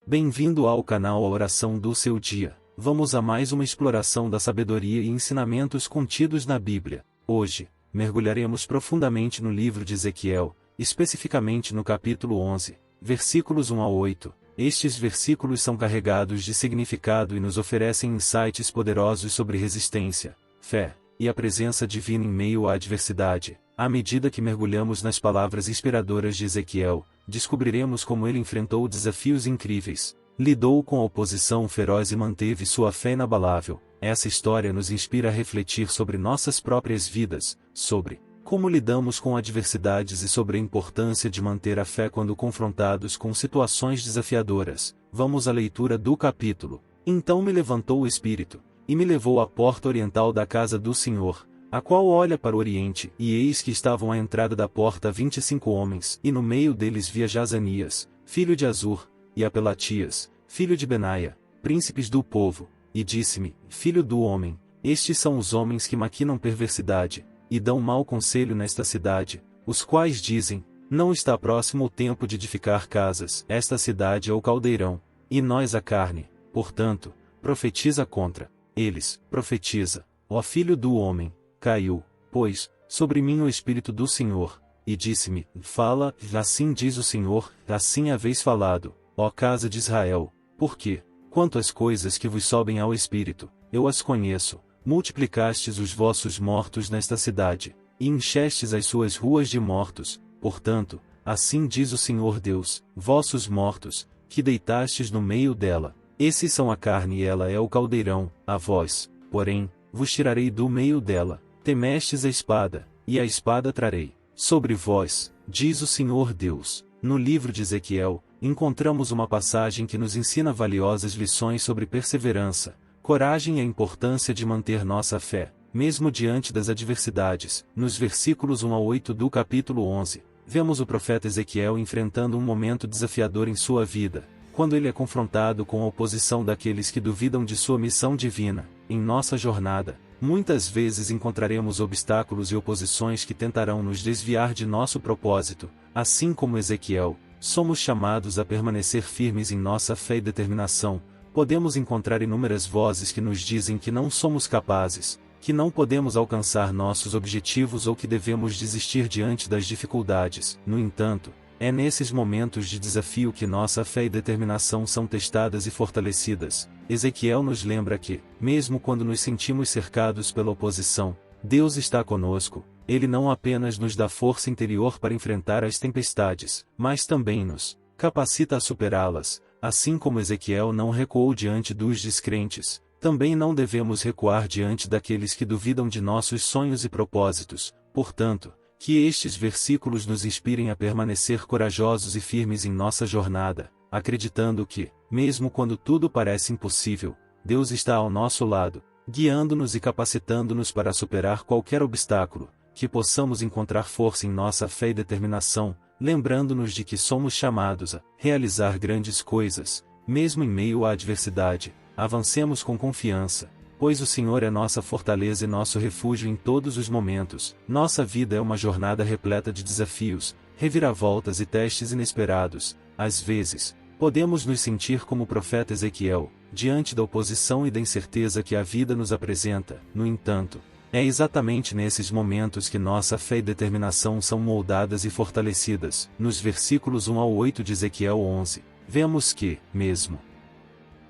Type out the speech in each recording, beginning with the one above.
Bem-vindo ao canal A Oração do Seu Dia. Vamos a mais uma exploração da sabedoria e ensinamentos contidos na Bíblia. Hoje, mergulharemos profundamente no livro de Ezequiel, especificamente no capítulo 11, versículos 1 a 8. Estes versículos são carregados de significado e nos oferecem insights poderosos sobre resistência, fé e a presença divina em meio à adversidade. À medida que mergulhamos nas palavras inspiradoras de Ezequiel, descobriremos como ele enfrentou desafios incríveis, lidou com a oposição feroz e manteve sua fé inabalável. Essa história nos inspira a refletir sobre nossas próprias vidas, sobre como lidamos com adversidades e sobre a importância de manter a fé quando confrontados com situações desafiadoras. Vamos à leitura do capítulo. Então me levantou o Espírito, e me levou à porta oriental da casa do Senhor, a qual olha para o oriente, e eis que estavam à entrada da porta 25 homens, e no meio deles via Jazanias, filho de Azur, e a Pelatias, filho de Benaia, príncipes do povo, e disse-me: Filho do homem, estes são os homens que maquinam perversidade, e dão mau conselho nesta cidade, os quais dizem: não está próximo o tempo de edificar casas, esta cidade é o caldeirão, e nós a carne. Portanto, profetiza contra eles, profetiza, ó filho do homem. Caiu, pois, sobre mim o Espírito do Senhor, e disse-me: fala, assim diz o Senhor, assim haveis falado, ó casa de Israel, porque, quanto às coisas que vos sobem ao Espírito, eu as conheço. Multiplicastes os vossos mortos nesta cidade, e enchestes as suas ruas de mortos. Portanto, assim diz o Senhor Deus, vossos mortos, que deitastes no meio dela, esses são a carne e ela é o caldeirão. A vós, porém, vos tirarei do meio dela. Temestes a espada, e a espada trarei sobre vós, diz o Senhor Deus. No livro de Ezequiel, encontramos uma passagem que nos ensina valiosas lições sobre perseverança, coragem e a importância de manter nossa fé, mesmo diante das adversidades. Nos versículos 1 a 8 do capítulo 11, vemos o profeta Ezequiel enfrentando um momento desafiador em sua vida, quando ele é confrontado com a oposição daqueles que duvidam de sua missão divina. Em nossa jornada, muitas vezes encontraremos obstáculos e oposições que tentarão nos desviar de nosso propósito. Assim como Ezequiel, somos chamados a permanecer firmes em nossa fé e determinação. Podemos encontrar inúmeras vozes que nos dizem que não somos capazes, que não podemos alcançar nossos objetivos ou que devemos desistir diante das dificuldades. No entanto, é nesses momentos de desafio que nossa fé e determinação são testadas e fortalecidas. Ezequiel nos lembra que, mesmo quando nos sentimos cercados pela oposição, Deus está conosco. Ele não apenas nos dá força interior para enfrentar as tempestades, mas também nos capacita a superá-las. Assim como Ezequiel não recuou diante dos descrentes, também não devemos recuar diante daqueles que duvidam de nossos sonhos e propósitos. Portanto, que estes versículos nos inspirem a permanecer corajosos e firmes em nossa jornada, acreditando que, mesmo quando tudo parece impossível, Deus está ao nosso lado, guiando-nos e capacitando-nos para superar qualquer obstáculo. Que possamos encontrar força em nossa fé e determinação, lembrando-nos de que somos chamados a realizar grandes coisas, mesmo em meio à adversidade. Avancemos com confiança, pois o Senhor é nossa fortaleza e nosso refúgio em todos os momentos. Nossa vida é uma jornada repleta de desafios, reviravoltas e testes inesperados. Às vezes, podemos nos sentir como o profeta Ezequiel, diante da oposição e da incerteza que a vida nos apresenta. No entanto, é exatamente nesses momentos que nossa fé e determinação são moldadas e fortalecidas. Nos versículos 1 ao 8 de Ezequiel 11, vemos que, mesmo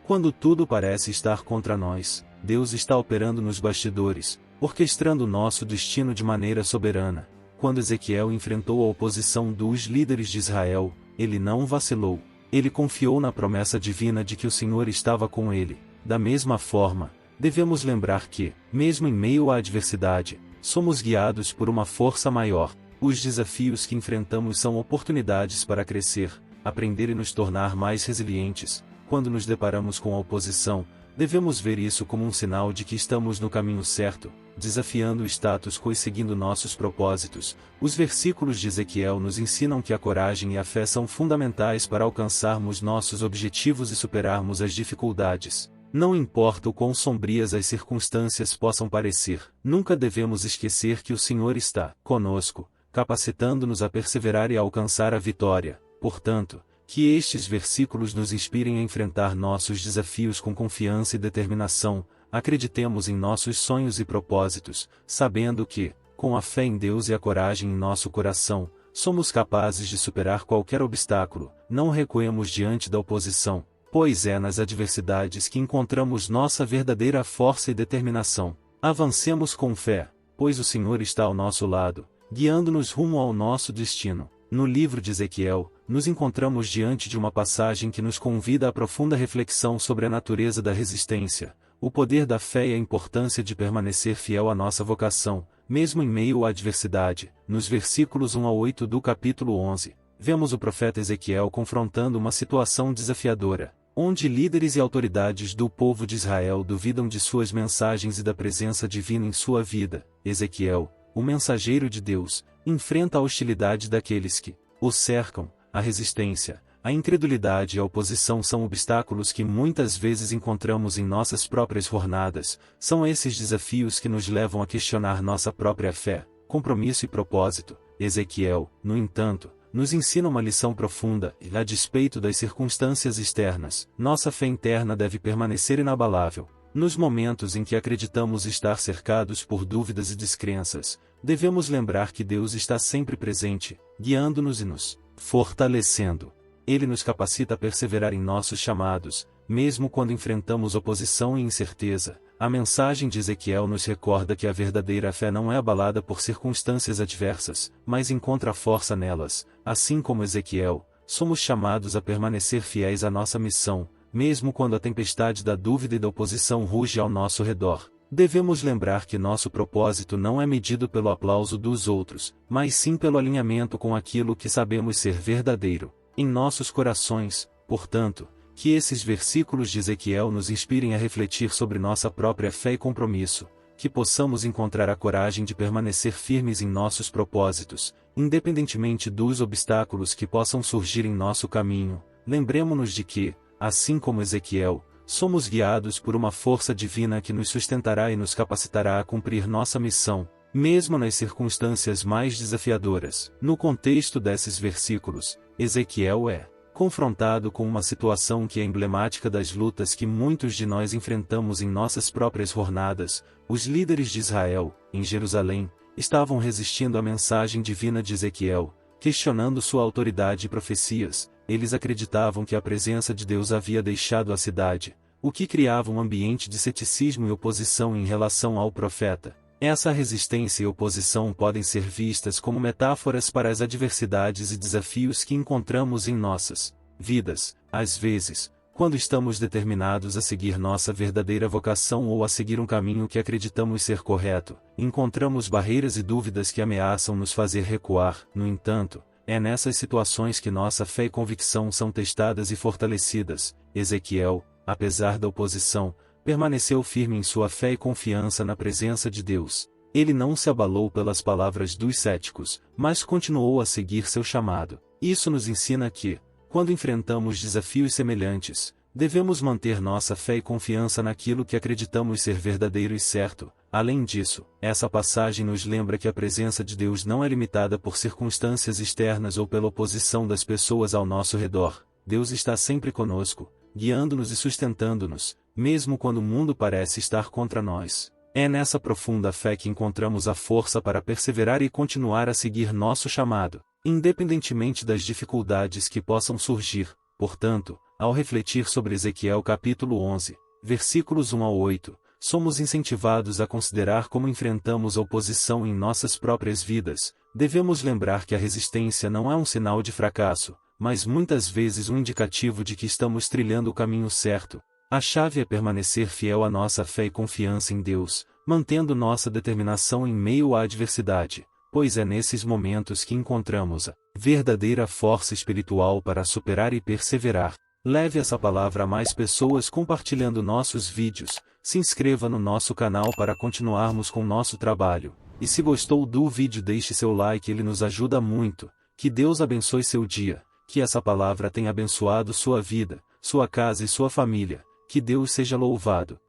quando tudo parece estar contra nós, Deus está operando nos bastidores, orquestrando nosso destino de maneira soberana. Quando Ezequiel enfrentou a oposição dos líderes de Israel, ele não vacilou. Ele confiou na promessa divina de que o Senhor estava com ele. Da mesma forma, devemos lembrar que, mesmo em meio à adversidade, somos guiados por uma força maior. Os desafios que enfrentamos são oportunidades para crescer, aprender e nos tornar mais resilientes. Quando nos deparamos com a oposição, devemos ver isso como um sinal de que estamos no caminho certo, desafiando o status quo e seguindo nossos propósitos. Os versículos de Ezequiel nos ensinam que a coragem e a fé são fundamentais para alcançarmos nossos objetivos e superarmos as dificuldades. Não importa o quão sombrias as circunstâncias possam parecer, nunca devemos esquecer que o Senhor está conosco, capacitando-nos a perseverar e a alcançar a vitória. Portanto, Que estes versículos nos inspirem a enfrentar nossos desafios com confiança e determinação. Acreditemos em nossos sonhos e propósitos, sabendo que, com a fé em Deus e a coragem em nosso coração, somos capazes de superar qualquer obstáculo. Não recuemos diante da oposição, pois é nas adversidades que encontramos nossa verdadeira força e determinação. Avancemos com fé, pois o Senhor está ao nosso lado, guiando-nos rumo ao nosso destino. No livro de Ezequiel, nos encontramos diante de uma passagem que nos convida a profunda reflexão sobre a natureza da resistência, o poder da fé e a importância de permanecer fiel à nossa vocação, mesmo em meio à adversidade. Nos versículos 1 a 8 do capítulo 11, vemos o profeta Ezequiel confrontando uma situação desafiadora, onde líderes e autoridades do povo de Israel duvidam de suas mensagens e da presença divina em sua vida. Ezequiel, o mensageiro de Deus, enfrenta a hostilidade daqueles que o cercam. A resistência, a incredulidade e a oposição são obstáculos que muitas vezes encontramos em nossas próprias jornadas. São esses desafios que nos levam a questionar nossa própria fé, compromisso e propósito. Ezequiel, no entanto, nos ensina uma lição profunda, e a despeito das circunstâncias externas, nossa fé interna deve permanecer inabalável. Nos momentos em que acreditamos estar cercados por dúvidas e descrenças, devemos lembrar que Deus está sempre presente, guiando-nos e nos fortalecendo. Ele nos capacita a perseverar em nossos chamados, mesmo quando enfrentamos oposição e incerteza. A mensagem de Ezequiel nos recorda que a verdadeira fé não é abalada por circunstâncias adversas, mas encontra força nelas. Assim como Ezequiel, somos chamados a permanecer fiéis à nossa missão, mesmo quando a tempestade da dúvida e da oposição ruge ao nosso redor. Devemos lembrar que nosso propósito não é medido pelo aplauso dos outros, mas sim pelo alinhamento com aquilo que sabemos ser verdadeiro em nossos corações. Portanto, que esses versículos de Ezequiel nos inspirem a refletir sobre nossa própria fé e compromisso, que possamos encontrar a coragem de permanecer firmes em nossos propósitos, independentemente dos obstáculos que possam surgir em nosso caminho. Lembremo-nos de que, assim como Ezequiel, somos guiados por uma força divina que nos sustentará e nos capacitará a cumprir nossa missão, mesmo nas circunstâncias mais desafiadoras. No contexto desses versículos, Ezequiel é confrontado com uma situação que é emblemática das lutas que muitos de nós enfrentamos em nossas próprias jornadas. Os líderes de Israel, em Jerusalém, estavam resistindo à mensagem divina de Ezequiel, questionando sua autoridade e profecias. Eles acreditavam que a presença de Deus havia deixado a cidade, o que criava um ambiente de ceticismo e oposição em relação ao profeta. Essa resistência e oposição podem ser vistas como metáforas para as adversidades e desafios que encontramos em nossas vidas. Às vezes, quando estamos determinados a seguir nossa verdadeira vocação ou a seguir um caminho que acreditamos ser correto, encontramos barreiras e dúvidas que ameaçam nos fazer recuar. No entanto, é nessas situações que nossa fé e convicção são testadas e fortalecidas. Ezequiel, apesar da oposição, permaneceu firme em sua fé e confiança na presença de Deus. Ele não se abalou pelas palavras dos céticos, mas continuou a seguir seu chamado. Isso nos ensina que, quando enfrentamos desafios semelhantes, devemos manter nossa fé e confiança naquilo que acreditamos ser verdadeiro e certo. Além disso, essa passagem nos lembra que a presença de Deus não é limitada por circunstâncias externas ou pela oposição das pessoas ao nosso redor. Deus está sempre conosco, guiando-nos e sustentando-nos, mesmo quando o mundo parece estar contra nós. É nessa profunda fé que encontramos a força para perseverar e continuar a seguir nosso chamado, independentemente das dificuldades que possam surgir. Portanto, ao refletir sobre Ezequiel capítulo 11, versículos 1 a 8, somos incentivados a considerar como enfrentamos a oposição em nossas próprias vidas. Devemos lembrar que a resistência não é um sinal de fracasso, mas muitas vezes um indicativo de que estamos trilhando o caminho certo. A chave é permanecer fiel à nossa fé e confiança em Deus, mantendo nossa determinação em meio à adversidade, pois é nesses momentos que encontramos a verdadeira força espiritual para superar e perseverar. Leve essa palavra a mais pessoas compartilhando nossos vídeos, se inscreva no nosso canal para continuarmos com nosso trabalho, e se gostou do vídeo deixe seu like, ele nos ajuda muito. Que Deus abençoe seu dia, que essa palavra tenha abençoado sua vida, sua casa e sua família. Que Deus seja louvado.